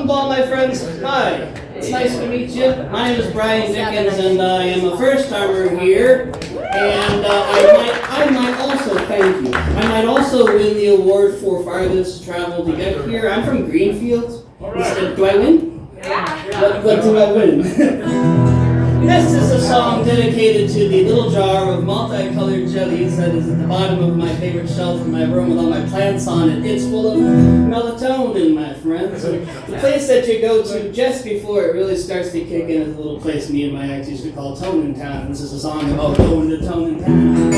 Buttonball, my friends. Hi, it's nice to meet you. My name is Brian Dickens, and I am a first-timer here. And I might also, thank you, I might also win the award for farthest travel to get here. I'm from Greenfield. Do I win? Yeah. What do I win? This is a song dedicated to the little jar of multicolored jellies that is at the bottom of my favorite shelf in my room with all my plants on it. It's full of melatonin, my friends. The place that you go to just before it really starts to kick in is a little place me and my ex used to call Tonin Town. This is a song about going to Tonin Town.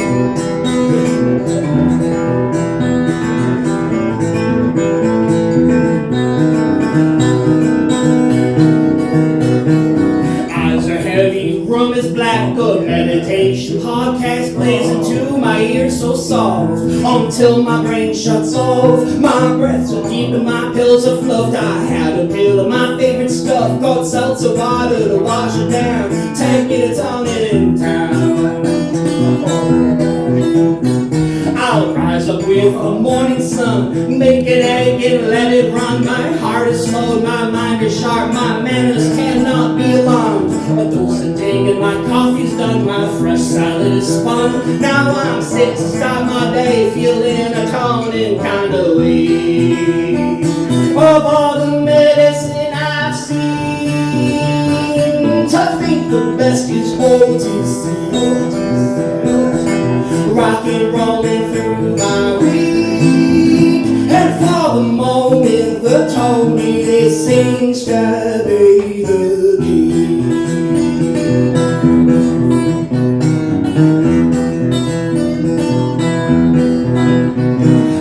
Room is black, a meditation podcast plays into my ears so soft until my brain shuts off. My breaths are deep and my pills are fluffed. I had a pill of my favorite stuff called seltzer water to wash it down. Take it to Tonin in town. I'll rise up with the morning sun, make an egg and let it run. My heart is slow, my mind is sharp, my manners cannot be alarmed. A dose of dig and my coffee's done, my fresh salad is spun. Now I'm set to start my day, feeling a toning kind of way. Of all the medicine I've seen, to think the best is OTC. Rock and rollin' through my week, and for the moment the Tony they sings to be the key.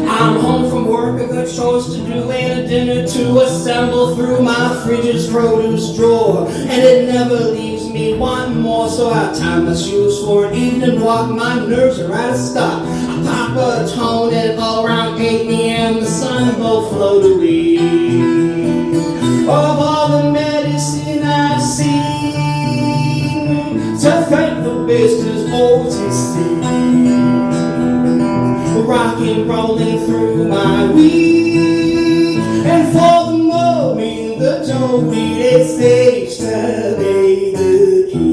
I'm home from work, I got chores to do and a dinner to assemble through my fridge's produce drawer, and it never leaves me one more, so I tie my shoes for an evening walk. My nerves are at a stop. I pop a tone and around 8 p.m. the sun will float away. Of all the medicine I've seen, to thank the best is OTC. Rockin' rollin' through my week, and for the moment the Tony they say to be the key.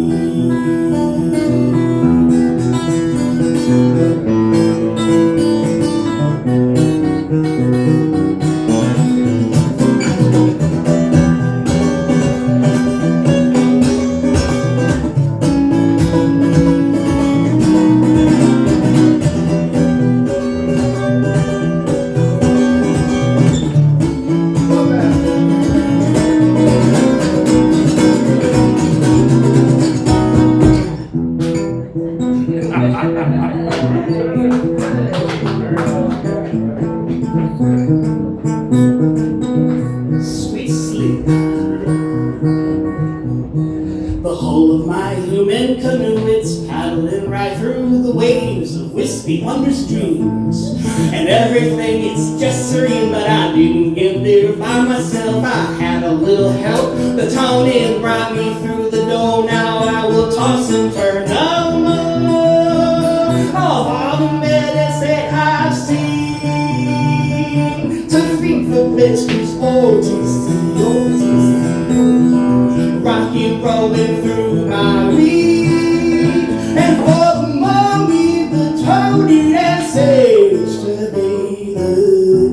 Sweet sleep. The hull of my human canoe, it's paddling right through the waves of wispy, wondrous dreams. And everything, it's just serene, but I didn't get there by myself. I had a little help. The Tonin brought me through the door. Now I will toss and turn no more of all the medicine I've seen. To think the best is OTC, OTC. Rockin' rollin' through my week, and for the moment the Tony that says to be the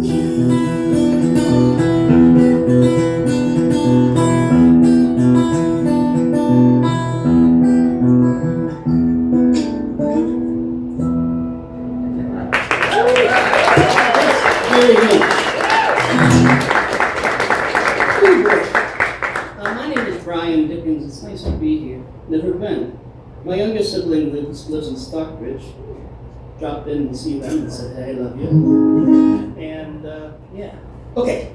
key. My name is Brian Dickens. It's nice to be here. Never been. My youngest sibling lives in Stockbridge. Dropped in to see them and said, hey, I love you. And yeah. Okay.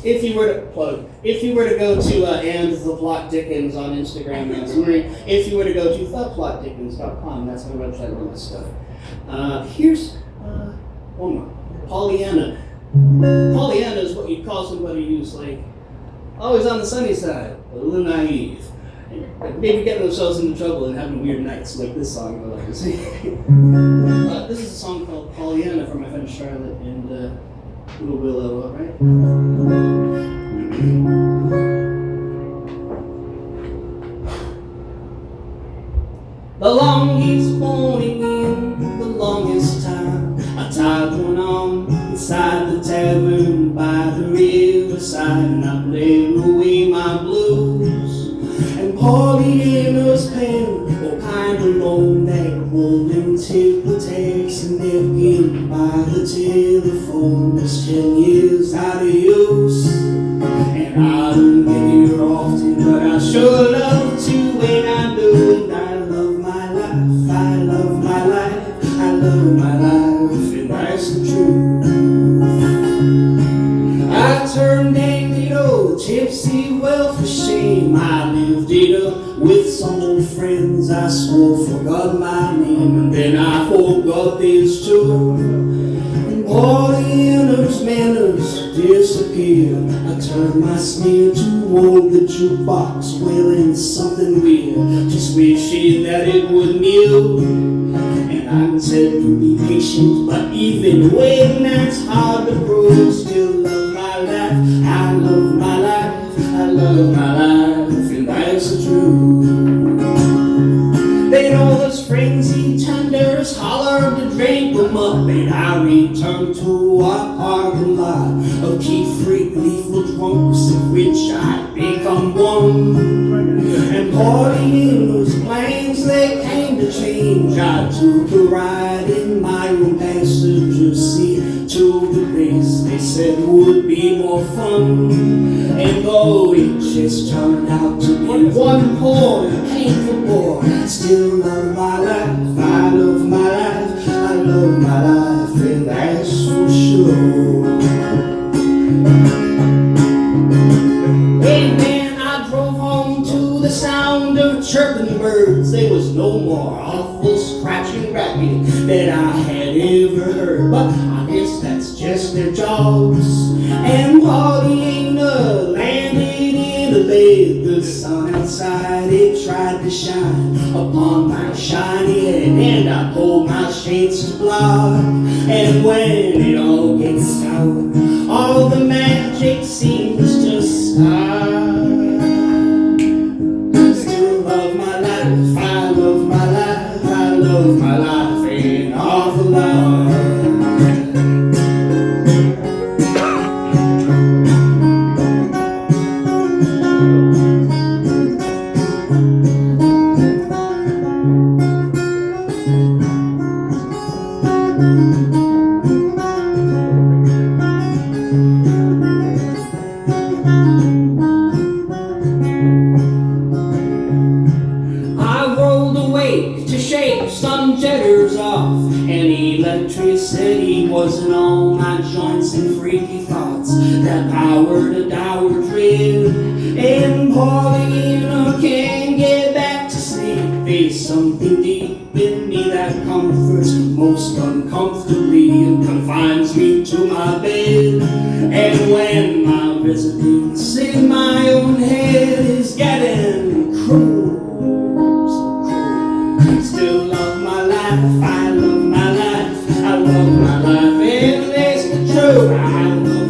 If you were to go to and the Plot Dickens on Instagram, if you were to go to theplotdickens.com, that's my website with all this stuff. Here's one more. Pollyanna. Pollyanna is what you'd call somebody who's like always on the sunny side, a little naive. Maybe getting themselves into trouble and having weird nights, like this song I like to sing. This is a song called Pollyanna from my friend Charlotte and Little Willow, all right? the longest morning in the longest time. I tied one on inside the tavern by the riverside, and I played away my blues. And Paulina's pen opined alone that golden tip would take some napkin by the telephone was 10 years out of use. And I don't get here often, but I sure love to when I do it. I love my life, I love my life, I love my life, and that's the truth. I turned a little tipsy, well for shame. I lived it up with some old friends. I swore forgot my name, and then I forgot this too. And Paulina's manners disappeared. I turned my sneer toward the jukebox, wailing something weird, just wishing that it would kneel. And I said to be patient, but even when that's hard to prove, still love my life, I love my life, I love my life, and that's the truth. Then all those frenzied tenders hollered to drink them up, and I returned to our parking lot of key-freak lethal drunks, of which I'd become one. And Paulina's plans, they came to change. I took a ride in my own passenger seat to the place they said would be more fun. And though it just turned out to be one poor painful bore, I still love my life, I love my life, I love my life, and that's for sure. Amen. I drove home to the sound of chirping birds. There was no more awful scratching racket that I had ever heard, but I guess that's just their jobs. And Paulina landed in the bed. The sun outside, it tried to shine upon my shiny head, and I pulled my shades to block. And when it all gets sour, all the magic seems to stop. Still love my life, I love my life, I love my life, an awful lot. To shake some jitters off, and electricity wasn't all my joints and freaky thoughts that powered a dour dread. And Paulina can't get back to sleep. There's something deep in me that comforts most uncomfortably and confines me to my bed. And when my residence in my own head is getting cruel, still love my life, I love my life, I love my life, and that's the truth. I love